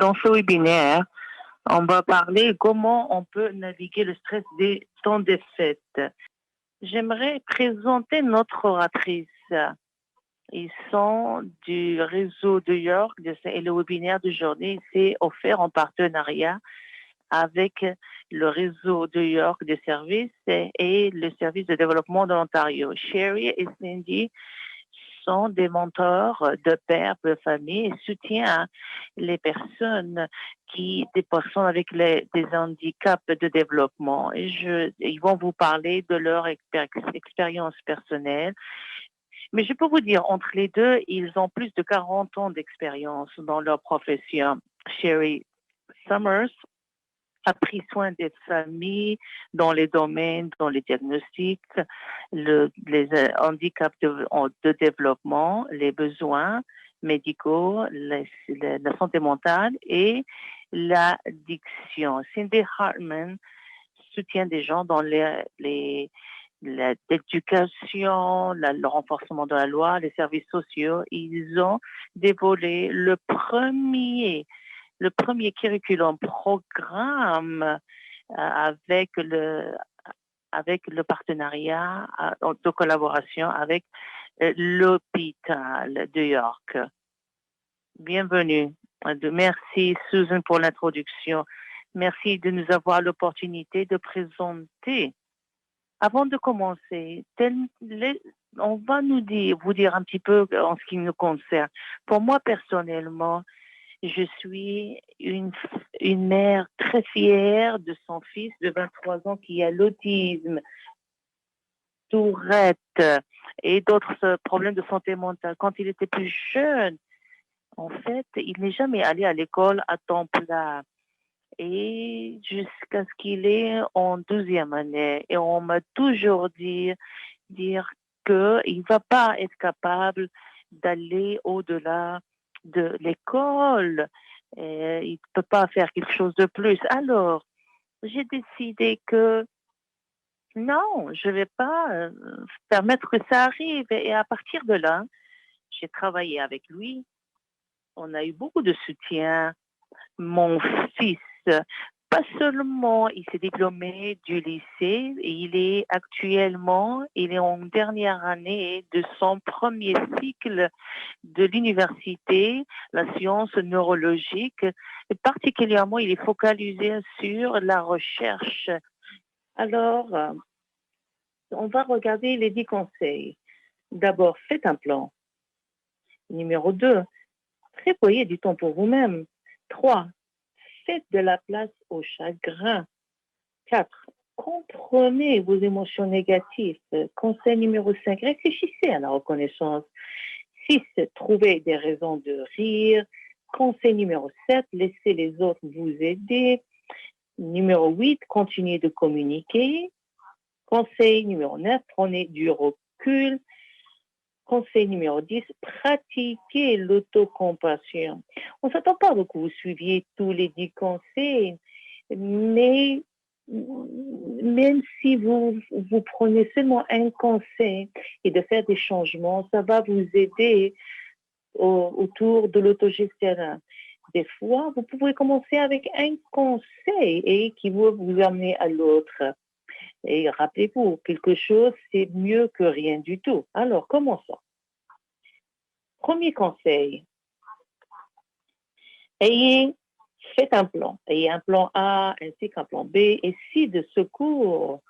Dans ce webinaire, on va parler comment on peut naviguer le stress des temps des fêtes. J'aimerais présenter notre oratrice. Ils sont du réseau de York et le webinaire d'aujourd'hui c'est offert en partenariat avec le réseau de York des services et le service de développement de l'Ontario. Sherry et Cindy sont des mentors de pères, de famille et soutiennent les personnes des personnes avec des handicaps de développement. Ils vont vous parler de leur expérience personnelle. Mais je peux vous dire, entre les deux, ils ont plus de 40 ans d'expérience dans leur profession. Sherry Summers a pris soin des familles dans les domaines, dans les diagnostics, les handicaps de développement, les besoins médicaux, la santé mentale et l'addiction. Cindy Hartman soutient des gens dans l'éducation, le renforcement de la loi, les services sociaux. Ils ont dévoilé le premier curriculum programme avec le partenariat de collaboration avec l'hôpital de York. Bienvenue. Merci Susan pour l'introduction. Merci de nous avoir l'opportunité de présenter. Avant de commencer, on va vous dire un petit peu en ce qui nous concerne. Pour moi personnellement, je suis une mère très fière de son fils de 23 ans qui a l'autisme, Tourette et d'autres problèmes de santé mentale. Quand il était plus jeune, en fait, il n'est jamais allé à l'école à temps plein. Et jusqu'à ce qu'il est en 12e année. Et on m'a toujours dire qu'il ne va pas être capable d'aller au-delà de l'école. Il ne peut pas faire quelque chose de plus. Alors, j'ai décidé que non, je ne vais pas permettre que ça arrive. Et à partir de là, j'ai travaillé avec lui. On a eu beaucoup de soutien. Mon fils, pas seulement, il s'est diplômé du lycée, il est en dernière année de son premier cycle de l'université, la science neurologique, et particulièrement, il est focalisé sur la recherche. Alors, on va regarder les 10 conseils. D'abord, faites un plan. Numéro 2, prévoyez du temps pour vous-même. 3, faites de la place au chagrin. 4, comprenez vos émotions négatives. Conseil numéro 5, réfléchissez à la reconnaissance. 6, trouvez des raisons de rire. Conseil numéro 7, laissez les autres vous aider. Numéro 8, continuez de communiquer. Conseil numéro 9, prenez du recul. Conseil numéro 10, pratiquez l'autocompassion. On ne s'attend pas que vous suiviez tous les 10 conseils, mais même si vous prenez seulement un conseil et de faire des changements, ça va vous aider autour de l'autogestion. Des fois, vous pouvez commencer avec un conseil et qui va vous amener à l'autre. Et rappelez-vous, quelque chose, c'est mieux que rien du tout. Alors, commençons. Premier conseil, faites un plan. Ayez un plan A ainsi qu'un plan B et C de secours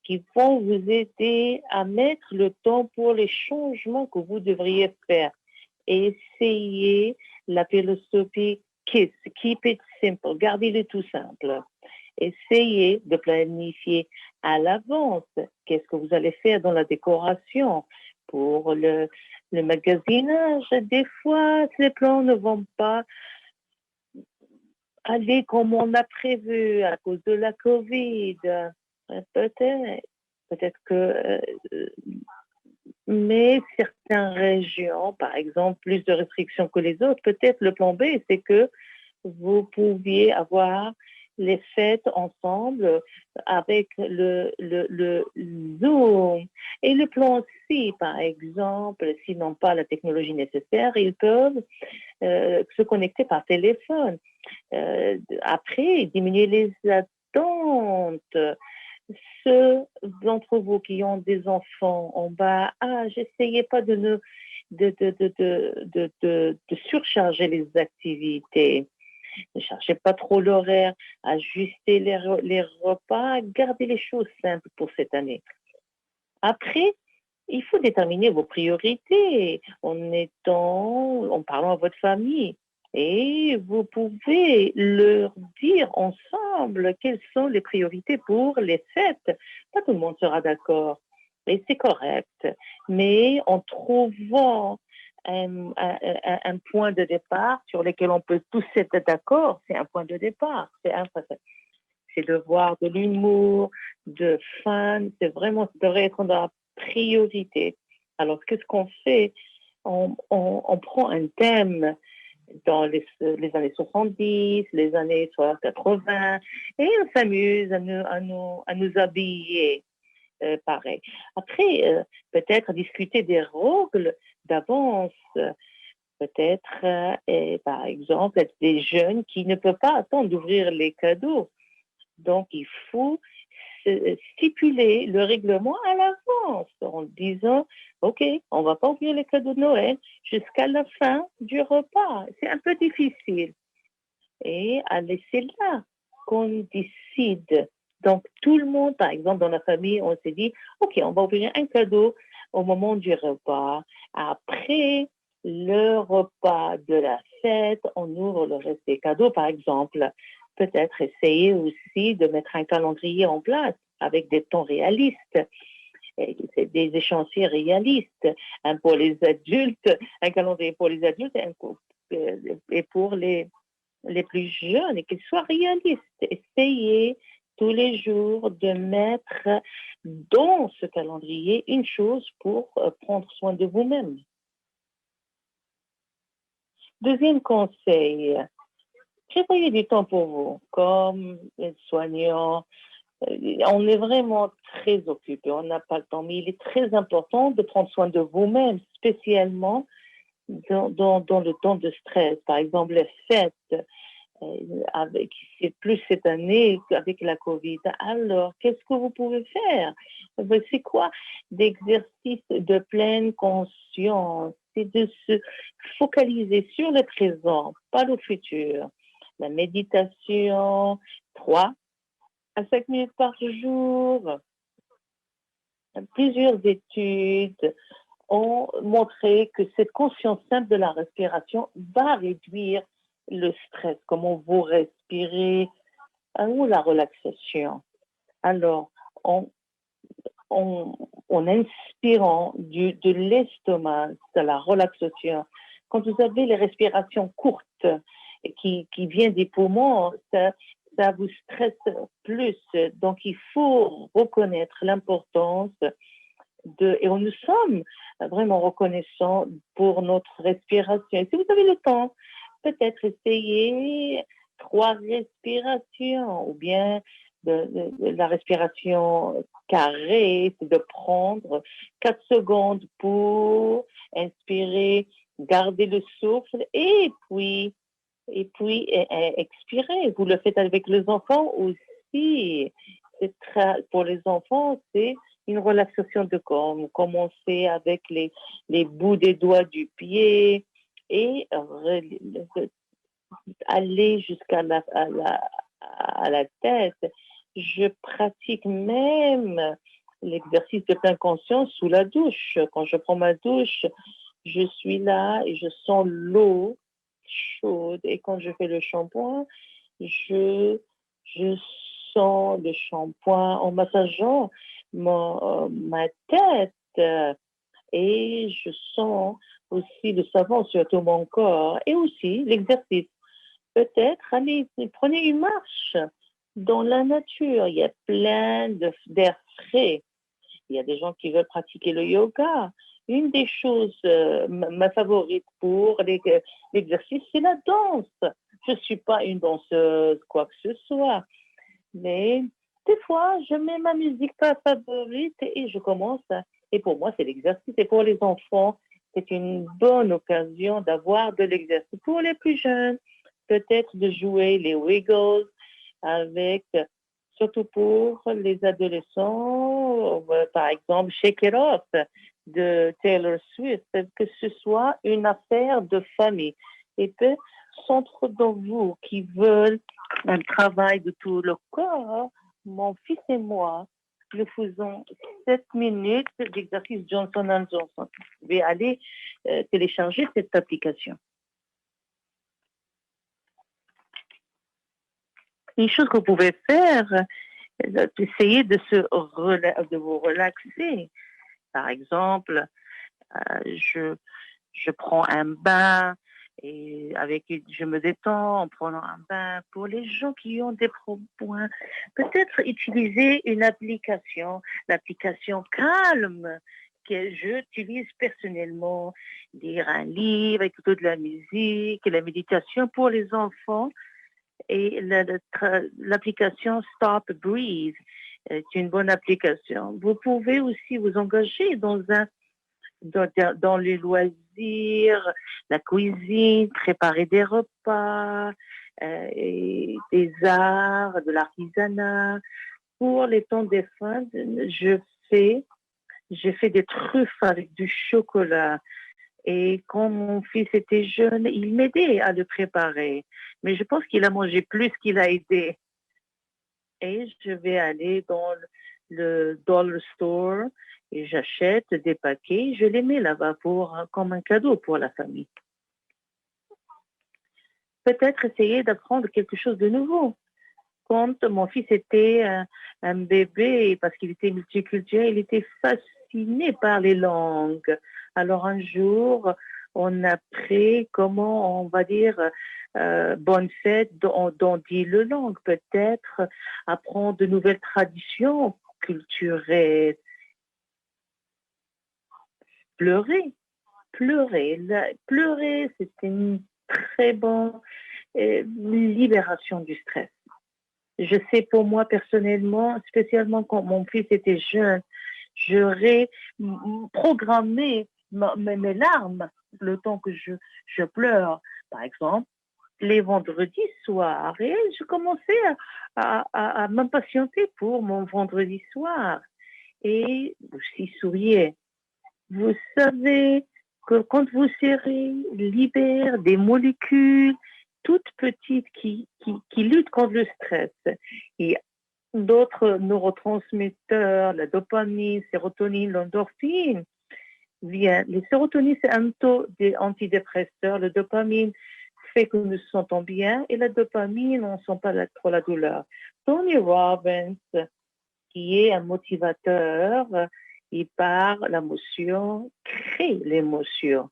qui vont vous aider à mettre le temps pour les changements que vous devriez faire. Essayez la philosophie KISS, Keep It Simple, gardez-le tout simple. Essayez de planifier à l'avance qu'est-ce que vous allez faire dans la décoration pour le magasinage. Des fois, ces plans ne vont pas aller comme on a prévu à cause de la COVID. Peut-être que mais certaines régions, par exemple, plus de restrictions que les autres, peut-être le plan B, c'est que vous pouviez avoir les fêtes ensemble avec le Zoom. Et le plan C, par exemple, s'ils n'ont pas la technologie nécessaire, ils peuvent se connecter par téléphone. Après, diminuer les attentes. Ceux d'entre vous qui ont des enfants en bas âge, essayez pas de surcharger les activités. Ne cherchez pas trop l'horaire, ajustez les repas, gardez les choses simples pour cette année. Après, il faut déterminer vos priorités en parlant à votre famille. Et vous pouvez leur dire ensemble quelles sont les priorités pour les fêtes. Pas tout le monde sera d'accord. Et c'est correct. Mais en trouvant un point de départ sur lequel on peut tous être d'accord, c'est un point de départ. C'est de voir de l'humour, de fun. C'est vraiment, ça devrait être dans la priorité. Alors, qu'est-ce qu'on fait? On prend un thème dans les années 70, les années 80, et on s'amuse à nous habiller pareil. Après, peut-être discuter des règles d'avance. Peut-être, par exemple, être des jeunes qui ne peuvent pas attendre d'ouvrir les cadeaux. Donc, il faut stipuler le règlement à l'avance en disant, OK, on ne va pas ouvrir les cadeaux de Noël jusqu'à la fin du repas. C'est un peu difficile. Et c'est là qu'on décide. Donc, tout le monde, par exemple, dans la famille, on s'est dit, OK, on va ouvrir un cadeau au moment du repas. Après le repas de la fête, on ouvre le reste des cadeaux, par exemple. Peut-être essayer aussi de mettre un calendrier en place avec des temps réalistes, des échéanciers réalistes. Un pour les adultes, un calendrier pour les adultes et pour les plus jeunes, et qu'ils soient réalistes. Essayez tous les jours de mettre dans ce calendrier une chose pour prendre soin de vous-même. Deuxième conseil, prévoyez du temps pour vous, comme les soignants. On est vraiment très occupé, on n'a pas le temps, mais il est très important de prendre soin de vous-même, spécialement dans le temps de stress. Par exemple, les fêtes, c'est plus cette année avec la Covid. Alors, qu'est-ce que vous pouvez faire? C'est quoi? D'exercices de pleine conscience. C'est de se focaliser sur le présent, pas le futur. La méditation, 3 à 5 minutes par jour. Plusieurs études ont montré que cette conscience simple de la respiration va réduire le stress, comment vous respirez, ou la relaxation. Alors, en inspirant de l'estomac, de la relaxation, quand vous avez les respirations courtes qui viennent des poumons, ça vous stresse plus. Donc, il faut reconnaître l'importance et nous sommes vraiment reconnaissants pour notre respiration. Et si vous avez le temps, peut-être essayer 3 respirations ou bien de la respiration carrée, c'est de prendre 4 secondes pour inspirer, garder le souffle et puis expirer. Vous le faites avec les enfants aussi. Pour les enfants, c'est une relaxation de corps. Vous commencez avec les bouts des doigts du pied et aller jusqu'à la tête. Je pratique même l'exercice de pleine conscience sous la douche. Quand je prends ma douche, je suis là et je sens l'eau chaude. Et quand je fais le shampoing, je sens le shampoing en massageant ma tête. Et je sens aussi le savon sur tout mon corps. Et aussi l'exercice. Peut-être, allez, prenez une marche dans la nature. Il y a plein d'air frais. Il y a des gens qui veulent pratiquer le yoga. Une des choses, ma favorite pour l'exercice, c'est la danse. Je ne suis pas une danseuse, quoi que ce soit. Mais des fois, je mets ma musique favorite et je commence. Et pour moi, c'est l'exercice. Et pour les enfants, c'est une bonne occasion d'avoir de l'exercice. Pour les plus jeunes, peut-être de jouer les Wiggles avec, surtout pour les adolescents, par exemple Shake It Off de Taylor Swift, que ce soit une affaire de famille. Et peut centre dans vous qui veulent un travail de tout le corps, mon fils et moi, nous faisons 7 minutes d'exercice Johnson & Johnson. Vous pouvez aller télécharger cette application. Une chose que vous pouvez faire, essayer de vous relaxer. Par exemple, je prends un bain et je me détends en prenant un bain. Pour les gens qui ont des problèmes, peut-être utiliser une application, l'application Calme que j'utilise personnellement, lire un livre, écouter de la musique, la méditation pour les enfants et l'application Stop Breathe est une bonne application. Vous pouvez aussi vous engager dans les loisirs, la cuisine, préparer des repas, et des arts, de l'artisanat. Pour les temps des fêtes, je fais des truffes avec du chocolat. Et quand mon fils était jeune, il m'aidait à le préparer. Mais je pense qu'il a mangé plus qu'il a aidé. Et je vais aller dans le dollar store et j'achète des paquets. Je les mets là-bas comme un cadeau pour la famille. Peut-être essayer d'apprendre quelque chose de nouveau. Quand mon fils était un bébé, parce qu'il était multiculturel, il était fasciné par les langues. Alors un jour, on a appris comment, on va dire, bonne fête dans 10 langues. Peut-être apprendre de nouvelles traditions culturelles. Pleurer, c'est une très bonne libération du stress. Je sais pour moi personnellement, spécialement quand mon fils était jeune, j'aurais programmé mes larmes le temps que je pleure. Par exemple, les vendredis soirs. Et je commençais à m'impatienter pour mon vendredi soir. Et aussi souriais. Vous savez que quand vous serrez, libère des molécules toutes petites qui luttent contre le stress. Et d'autres neurotransmetteurs, la dopamine, sérotonine, l'endorphine, viennent. Les sérotonines, c'est un taux des antidépresseurs. Le dopamine fait que nous nous sentons bien et la dopamine, on ne sent pas trop la douleur. Tony Robbins, qui est un motivateur, il parle, l'émotion crée l'émotion.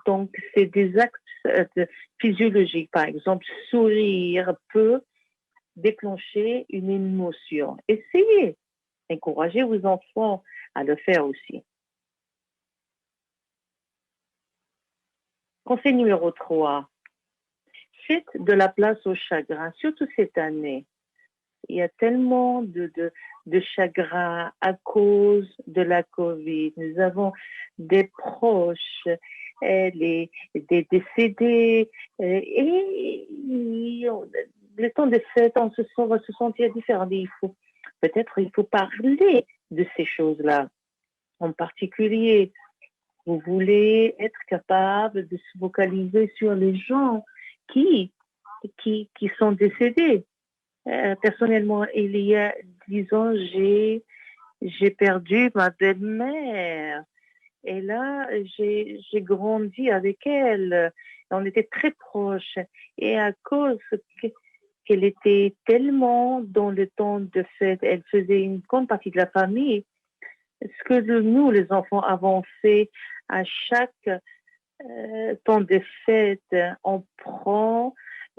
Donc, c'est des actes physiologiques. Par exemple, sourire peut déclencher une émotion. Essayez, encouragez vos enfants à le faire aussi. Conseil numéro 3. Faites de la place au chagrin, surtout cette année. Il y a tellement de chagrin à cause de la COVID. Nous avons des proches, des décédés, et le temps des fêtes, on va se sentir différent. Il faut parler de ces choses-là. En particulier, vous voulez être capable de se focaliser sur les gens qui sont décédés. Personnellement, il y a 10 ans, j'ai perdu ma belle-mère. Et là, j'ai grandi avec elle. On était très proches. Et à cause qu'elle était tellement dans le temps de fête, elle faisait une grande partie de la famille. Ce que nous, les enfants, avons fait à chaque temps de fête, on prend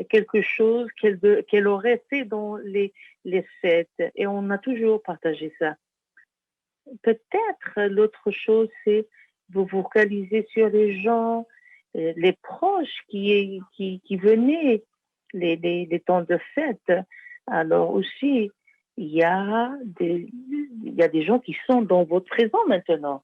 quelque chose qu'elle aurait fait dans les fêtes et on a toujours partagé ça. Peut-être l'autre chose, c'est vous focaliser sur les gens, les proches qui venaient les temps de fête. Alors aussi, il y a des gens qui sont dans votre présent maintenant.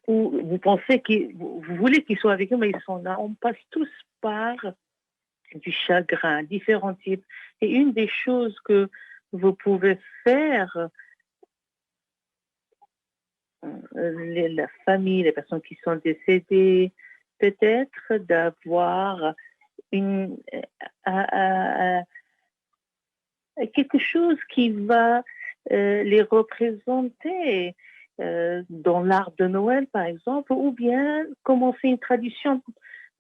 ou vous pensez vous voulez qu'ils soient avec nous, mais ils sont là. On passe tous par du chagrin, différents types. Et une des choses que vous pouvez faire, la famille, les personnes qui sont décédées, peut-être d'avoir une, quelque chose qui va les représenter dans l'art de Noël, par exemple, ou bien commencer une tradition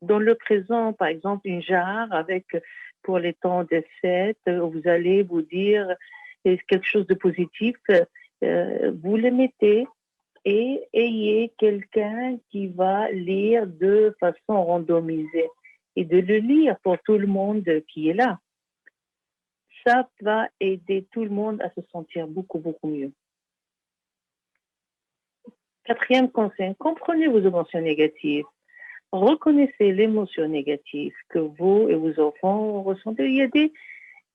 dans le présent, par exemple, une jarre avec, pour les temps des fêtes, où vous allez vous dire quelque chose de positif, vous le mettez et ayez quelqu'un qui va lire de façon randomisée et de le lire pour tout le monde qui est là. Ça va aider tout le monde à se sentir beaucoup, beaucoup mieux. Quatrième conseil, comprenez vos émotions négatives. Reconnaissez l'émotion négative que vous et vos enfants ressentez. Il y a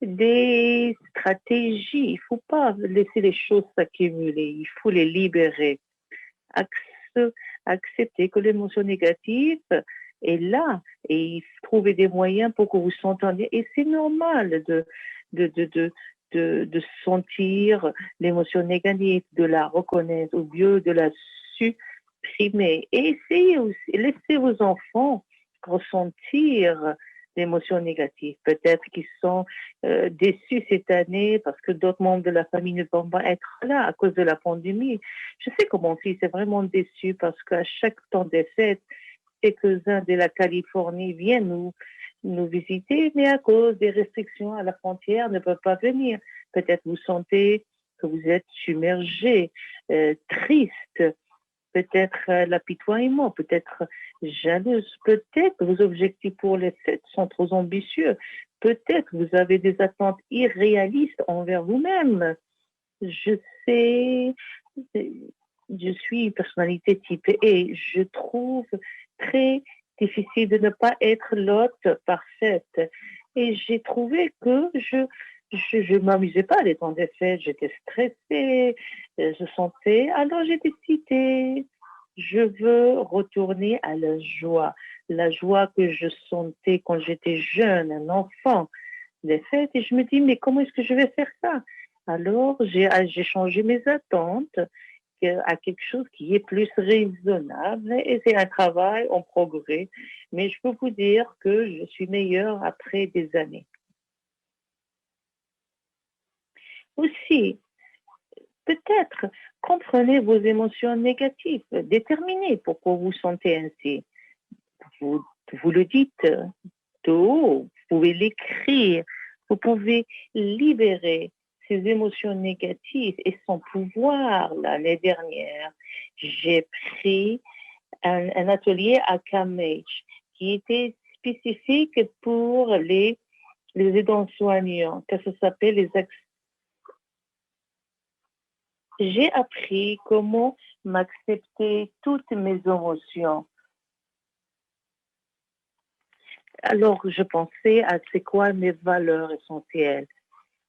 des stratégies. Il ne faut pas laisser les choses s'accumuler. Il faut les libérer. Accepter que l'émotion négative est là et trouver des moyens pour que vous s'entendiez. Et c'est normal de sentir l'émotion négative, de la reconnaître au lieu de la supprimer. Et essayez aussi, laissez vos enfants ressentir l'émotion négative. Peut-être qu'ils sont déçus cette année parce que d'autres membres de la famille ne vont pas être là à cause de la pandémie. Je sais que mon fils est vraiment déçu parce qu'à chaque temps des fêtes, quelques-uns de la Californie viennent nous visiter, mais à cause des restrictions à la frontière, ne peuvent pas venir. Peut-être vous sentez que vous êtes submergé, triste, peut-être l'apitoiement, peut-être jalouse, peut-être vos objectifs pour les fêtes sont trop ambitieux, peut-être vous avez des attentes irréalistes envers vous-même. Je sais, je suis une personnalité type et je trouve très difficile de ne pas être l'hôte parfaite. Et j'ai trouvé que je m'amusais pas les temps des fêtes, j'étais stressée, je sentais, alors j'ai décidé, je veux retourner à la joie que je sentais quand j'étais jeune, un enfant, les fêtes, et je me dis, mais comment est-ce que je vais faire ça? Alors, j'ai changé mes attentes à quelque chose qui est plus raisonnable et c'est un travail en progrès. Mais je peux vous dire que je suis meilleure après des années. Aussi, peut-être comprenez vos émotions négatives, déterminez pourquoi vous sentez ainsi. Vous le dites de haut, vous pouvez l'écrire, vous pouvez libérer ces émotions négatives et son pouvoir. L'année dernière, j'ai pris un atelier à Cambridge qui était spécifique pour les aidants soignants, que ça s'appelle j'ai appris comment m'accepter toutes mes émotions. Alors, je pensais à c'est quoi mes valeurs essentielles.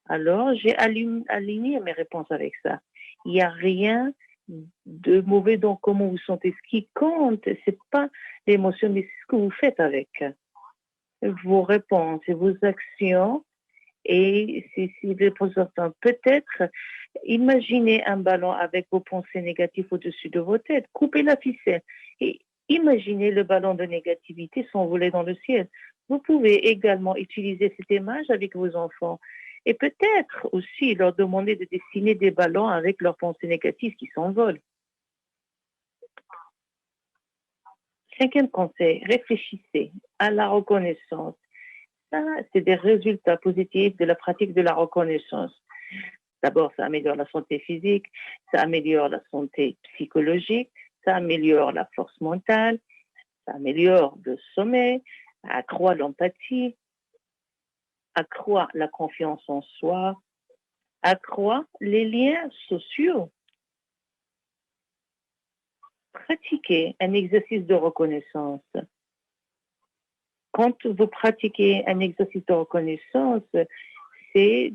Alors, j'ai aligné mes réponses avec ça. Il n'y a rien de mauvais dans comment vous sentez. Ce qui compte, c'est pas l'émotion, mais c'est ce que vous faites avec vos réponses et vos actions. Et c'est important. Peut-être imaginez un ballon avec vos pensées négatives au-dessus de vos têtes. Coupez la ficelle et imaginez le ballon de négativité s'envoler dans le ciel. Vous pouvez également utiliser cette image avec vos enfants et peut-être aussi leur demander de dessiner des ballons avec leurs pensées négatives qui s'envolent. Cinquième conseil, réfléchissez à la reconnaissance. Ça, c'est des résultats positifs de la pratique de la reconnaissance. D'abord, ça améliore la santé physique, ça améliore la santé psychologique, ça améliore la force mentale, ça améliore le sommeil, ça accroît l'empathie, accroît la confiance en soi, accroît les liens sociaux. Pratiquez un exercice de reconnaissance. Quand vous pratiquez un exercice de reconnaissance, c'est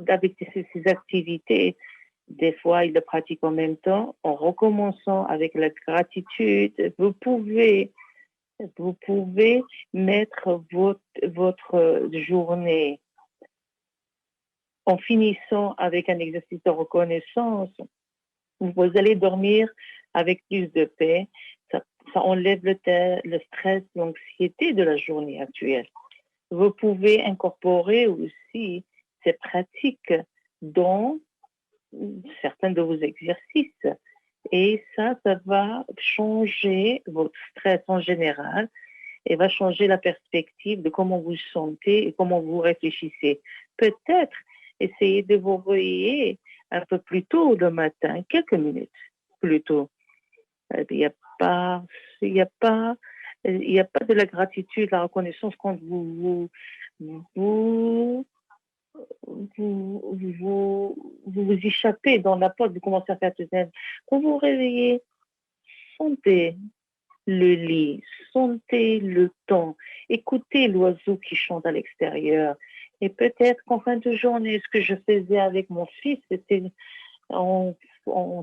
avec ces activités Des fois, ils le pratiquent en même temps. En recommençant avec la gratitude, vous pouvez mettre votre journée en finissant avec un exercice de reconnaissance. Vous allez dormir avec plus de paix. Ça enlève le stress, l'anxiété de la journée actuelle. Vous pouvez incorporer aussi ces pratiques dans certains de vos exercices. Et ça va changer votre stress en général et va changer la perspective de comment vous vous sentez et comment vous réfléchissez. Peut-être essayez de vous réveiller un peu plus tôt le matin, quelques minutes plus tôt. Il n'y a pas, il y a pas, il n'y a pas de la gratitude, la reconnaissance quand vous vous échappez dans la porte, vous commencez à faire tout ça. Quand vous vous réveillez, sentez le lit, sentez le temps, écoutez l'oiseau qui chante à l'extérieur. Et peut-être qu'en fin de journée, ce que je faisais avec mon fils, c'était on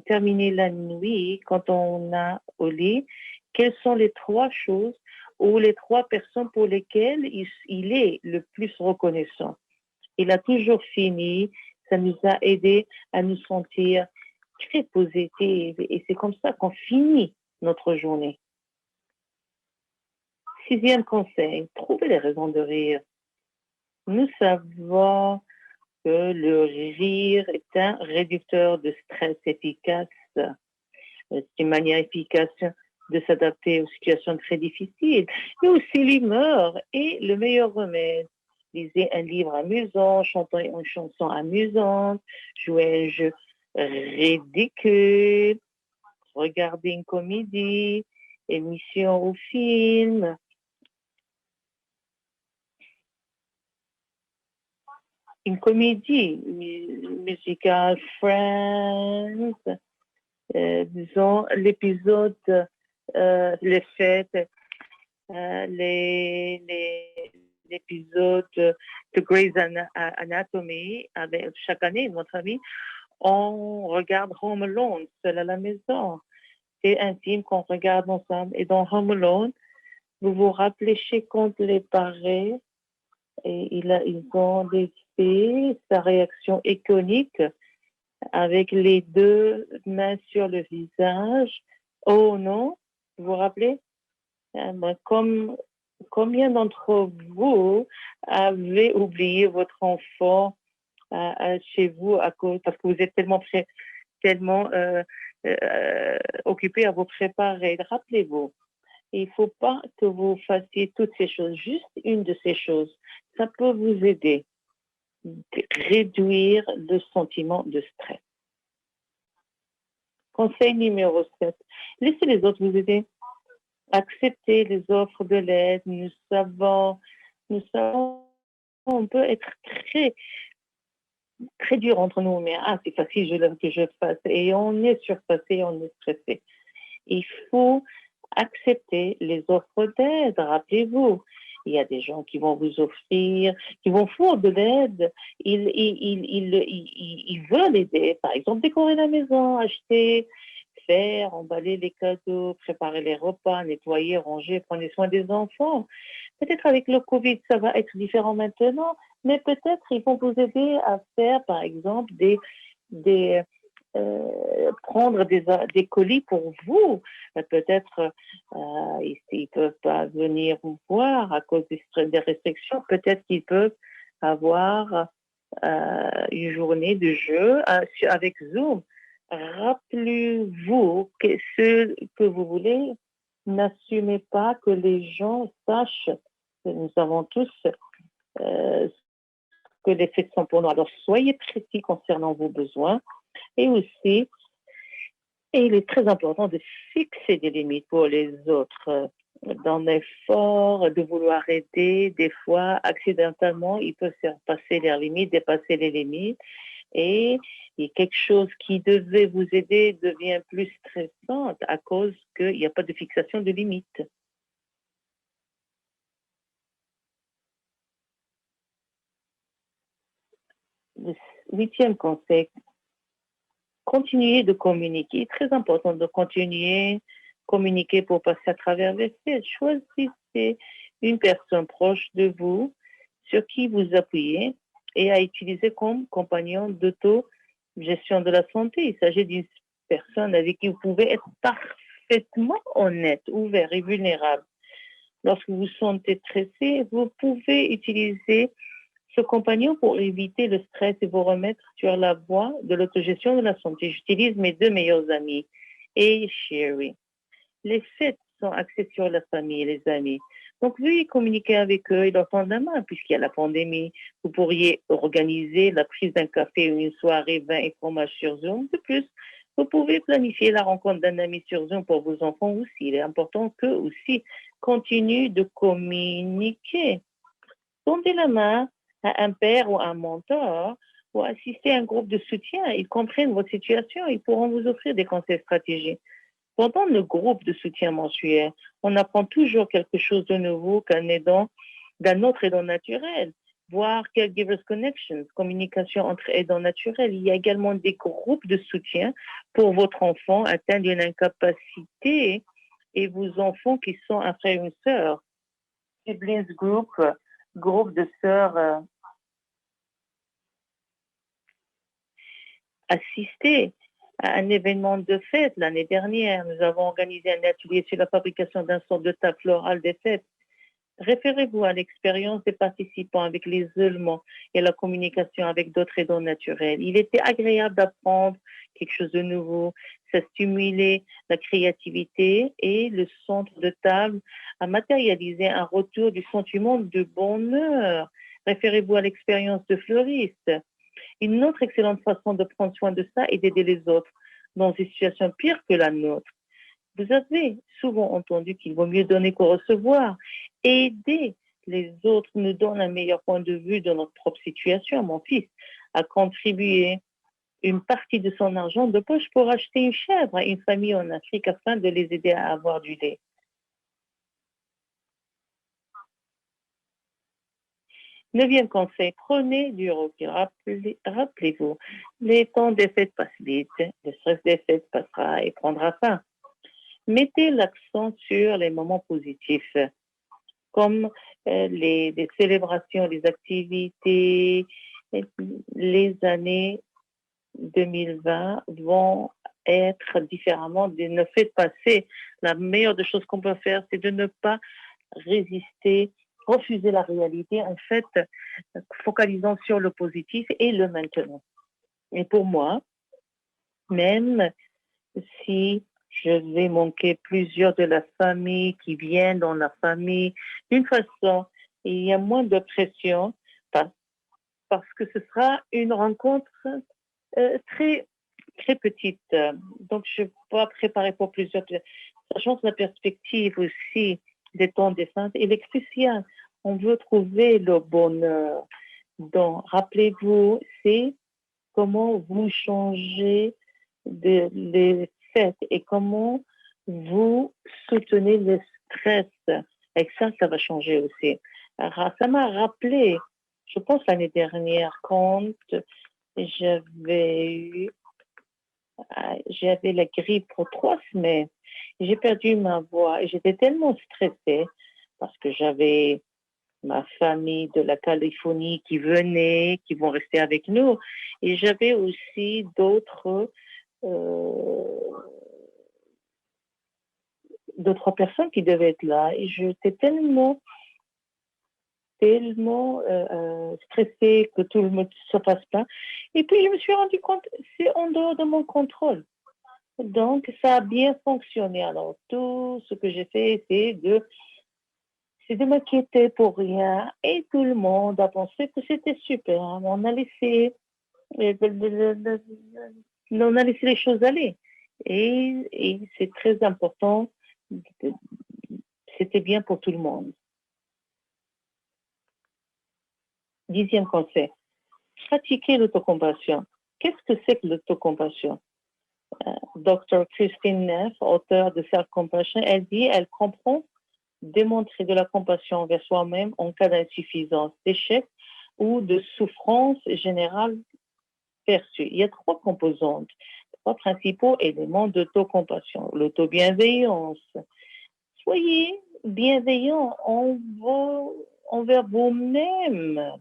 terminait la nuit, quand on a au lit, quelles sont les 3 choses ou les 3 personnes pour lesquelles il est le plus reconnaissant. Il a toujours fini, ça nous a aidé à nous sentir très positifs et c'est comme ça qu'on finit notre journée. 6e conseil, trouvez les raisons de rire. Nous savons que le rire est un réducteur de stress efficace. C'est une manière efficace de s'adapter aux situations très difficiles. Mais aussi l'humeur est le meilleur remède. Lisez un livre amusant, chantez une chanson amusante, jouez un jeu ridicule, regardez une comédie, émission ou film. Une comédie musicale, Friends, disons l'épisode, les fêtes, l'épisode de Grey's Anatomy, avec, chaque année, notre ami, on regarde Home Alone, seul à la maison. C'est un film qu'on regarde ensemble. Et dans Home Alone, vous vous rappelez chez quand les parents, et ils ont décrit sa réaction iconique avec les 2 mains sur le visage. Oh non, vous vous rappelez? Combien d'entre vous avez oublié votre enfant chez vous parce que vous êtes tellement occupé à vous préparer? Rappelez-vous, il ne faut pas que vous fassiez toutes ces choses, juste une de ces choses. Ça peut vous aider à réduire le sentiment de stress. Conseil numéro 7. Laissez les autres vous aider. Acceptez les offres de l'aide. Nous savons, on peut être très, très dur entre nous, mais c'est facile que je fasse. Et on est surpassé, on est stressé. Il faut accepter les offres d'aide. Rappelez-vous, il y a des gens qui vont vous offrir, qui vont faire de l'aide. Ils veulent aider. Par exemple, décorer la maison, acheter, faire, emballer les cadeaux, préparer les repas, nettoyer, ranger, prendre soin des enfants. Peut-être avec le Covid, ça va être différent maintenant, mais peut-être ils vont vous aider à faire, par exemple, prendre des colis pour vous. Peut-être ils ne peuvent pas venir vous voir à cause des restrictions. Peut-être qu'ils peuvent avoir une journée de jeu avec Zoom. Rappelez-vous que ce que vous voulez, n'assumez pas que les gens sachent que nous savons tous que les fêtes sont pour nous. Alors soyez précis concernant vos besoins et aussi, et il est très important de fixer des limites pour les autres. Dans l'effort de vouloir aider, des fois, accidentellement, ils peuvent faire passer leurs limites, dépasser les limites. Et quelque chose qui devait vous aider devient plus stressant à cause qu'il n'y a pas de fixation de limites. Le 8e conseil, continuez de communiquer. Très important de continuer à communiquer pour passer à travers les faits. Choisissez une personne proche de vous sur qui vous appuyez et à utiliser comme compagnon d'auto-gestion de la santé. Il s'agit d'une personne avec qui vous pouvez être parfaitement honnête, ouvert et vulnérable. Lorsque vous vous sentez stressé, vous pouvez utiliser ce compagnon pour éviter le stress et vous remettre sur la voie de l'autogestion de la santé. J'utilise mes deux meilleurs amis et Sherry. Les fêtes sont axées sur la famille et les amis. Donc, veuillez communiquer avec eux et leur tendre la main, puisqu'il y a la pandémie. Vous pourriez organiser la prise d'un café ou une soirée vin et fromage sur Zoom. De plus, vous pouvez planifier la rencontre d'un ami sur Zoom pour vos enfants aussi. Il est important qu'eux aussi continuent de communiquer. Tendez la main à un père ou un mentor ou assister à un groupe de soutien. Ils comprennent votre situation. Ils pourront vous offrir des conseils stratégiques. Pendant le groupe de soutien mensuel, on apprend toujours quelque chose de nouveau d'un autre aidant naturel, voire Caregivers Connections, communication entre aidants naturels. Il y a également des groupes de soutien pour votre enfant atteint d'une incapacité et vos enfants qui sont un frère et une sœur. Siblings Group, groupe de sœurs assistés à un événement de fête l'année dernière. Nous avons organisé un atelier sur la fabrication d'un sort de table florale des fêtes. Référez-vous à l'expérience des participants avec l'isolement et la communication avec d'autres aidants naturels. Il était agréable d'apprendre quelque chose de nouveau. Ça stimulait la créativité et le centre de table a matérialisé un retour du sentiment de bonheur. Référez-vous à l'expérience de fleuriste. Une autre excellente façon de prendre soin de ça est d'aider les autres dans une situation pire que la nôtre. Vous avez souvent entendu qu'il vaut mieux donner que recevoir. Aider les autres nous donne un meilleur point de vue de notre propre situation. Mon fils a contribué une partie de son argent de poche pour acheter une chèvre à une famille en Afrique afin de les aider à avoir du lait. Neuvième conseil, prenez du recul. Rappelez-vous, les temps des fêtes passent vite, le stress des fêtes passera et prendra fin. Mettez l'accent sur les moments positifs, comme les célébrations, les activités. Les années 2020 vont être différemment de nos fêtes passées. La meilleure des choses qu'on peut faire, c'est de ne pas résister, refuser la réalité, en fait, focalisant sur le positif et le maintenant. Et pour moi, même si je vais manquer plusieurs de la famille qui viennent dans la famille, d'une façon, il y a moins de pression parce que ce sera une rencontre très, très petite. Donc, je ne vais pas préparer pour plusieurs. Sachant que la perspective aussi des temps des fêtes, il est crucial. On veut trouver le bonheur. Donc, rappelez-vous, c'est comment vous changez les fêtes et comment vous soutenez le stress. Et ça va changer aussi. Alors, ça m'a rappelé, je pense l'année dernière, quand j'avais la grippe pour 3 semaines. J'ai perdu ma voix et j'étais tellement stressée parce que j'avais ma famille de la Californie qui venait, qui vont rester avec nous. Et j'avais aussi d'autres personnes qui devaient être là. Et j'étais tellement stressée que tout le monde ne se passe pas. Et puis, je me suis rendu compte, c'est en dehors de mon contrôle. Donc, ça a bien fonctionné. Alors, tout ce que j'ai fait, c'est de m'inquiéter pour rien. Et tout le monde a pensé que c'était super. On a laissé les choses aller. Et c'est très important. C'était bien pour tout le monde. 10e conseil. Pratiquer l'autocompassion. Qu'est-ce que c'est que l'autocompassion? Dr. Christine Neff, auteure de Self-Compassion, elle comprend démontrer de la compassion envers soi-même en cas d'insuffisance, d'échec ou de souffrance générale perçue. Il y a 3 composantes. trois principaux éléments d'autocompassion. L'autobienveillance. Soyez bienveillant envers vous-même.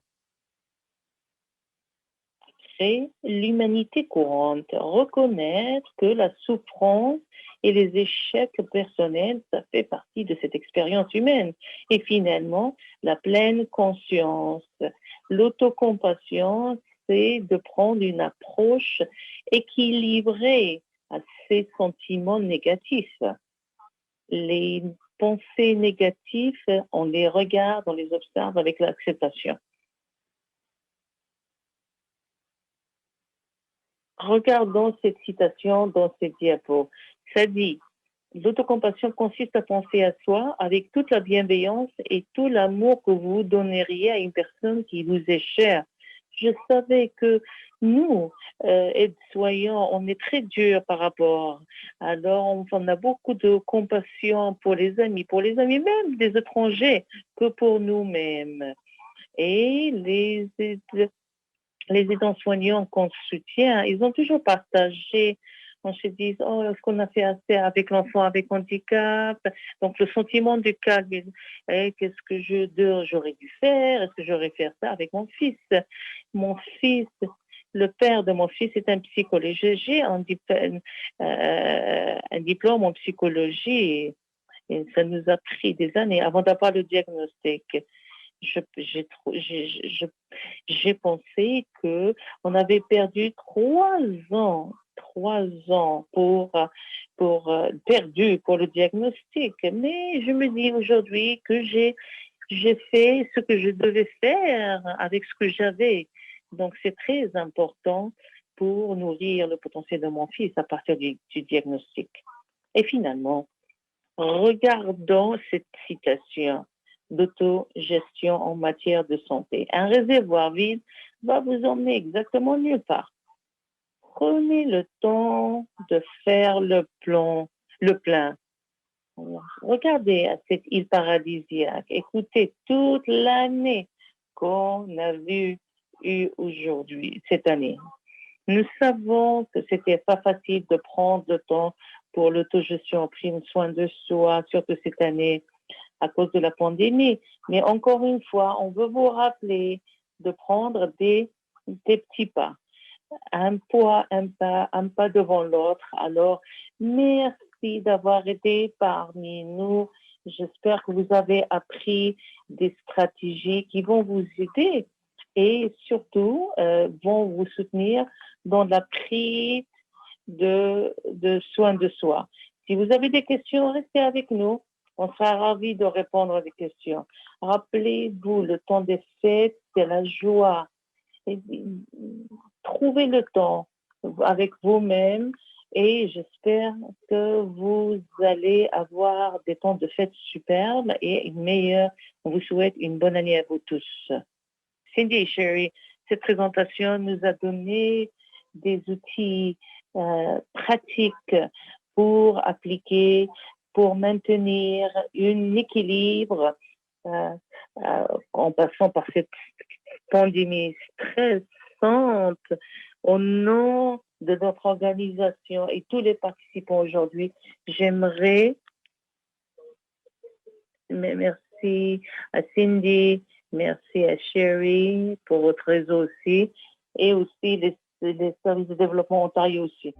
C'est l'humanité courante. Reconnaître que la souffrance et les échecs personnels, ça fait partie de cette expérience humaine. Et finalement, la pleine conscience. L'autocompassion, c'est de prendre une approche équilibrée à ces sentiments négatifs. Les pensées négatives, on les regarde, on les observe avec l'acceptation. Regardons cette citation dans cette diapo. Ça dit, l'autocompassion consiste à penser à soi avec toute la bienveillance et tout l'amour que vous donneriez à une personne qui vous est chère. Je savais que nous, aides-soignants, on est très durs par rapport. Alors, on a beaucoup de compassion pour les amis même des étrangers, que pour nous-mêmes. Et les aidants soignants qu'on soutient, ils ont toujours partagé. On se dit, oh, est-ce qu'on a fait assez avec l'enfant avec handicap? Donc, le sentiment du calme, qu'est-ce que j'aurais dû faire? Est-ce que j'aurais fait ça avec mon fils? Mon fils, le père de mon fils est un psychologue. J'ai un diplôme en psychologie et ça nous a pris des années avant d'avoir le diagnostic. J'ai pensé que on avait perdu 3 ans perdu pour le diagnostic. Mais je me dis aujourd'hui que j'ai fait ce que je devais faire avec ce que j'avais. Donc c'est très important pour nourrir le potentiel de mon fils à partir du diagnostic. Et finalement, regardons cette citation d'autogestion en matière de santé. Un réservoir vide va vous emmener exactement nulle part. Prenez le temps de faire le plein. Regardez à cette île paradisiaque. Écoutez toute l'année qu'on a eu aujourd'hui, cette année. Nous savons que c'était pas facile de prendre le temps pour l'autogestion, prendre soin de soi, surtout cette année à cause de la pandémie. Mais encore une fois, on veut vous rappeler de prendre des petits pas. Un pas devant l'autre. Alors, merci d'avoir été parmi nous. J'espère que vous avez appris des stratégies qui vont vous aider et surtout vont vous soutenir dans la prise de soin de soi. Si vous avez des questions, restez avec nous. On sera ravis de répondre à des questions. Rappelez-vous, le temps des fêtes, c'est la joie. Et trouvez le temps avec vous-même et j'espère que vous allez avoir des temps de fête superbes et une meilleure. On vous souhaite une bonne année à vous tous. Cindy et Sherry, cette présentation nous a donné des outils pratiques pour appliquer, pour maintenir un équilibre en passant par cette pandémie stressante. Au nom de notre organisation et tous les participants aujourd'hui, j'aimerais merci à Cindy, merci à Sherry pour votre réseau aussi et aussi les services de développement Ontario aussi.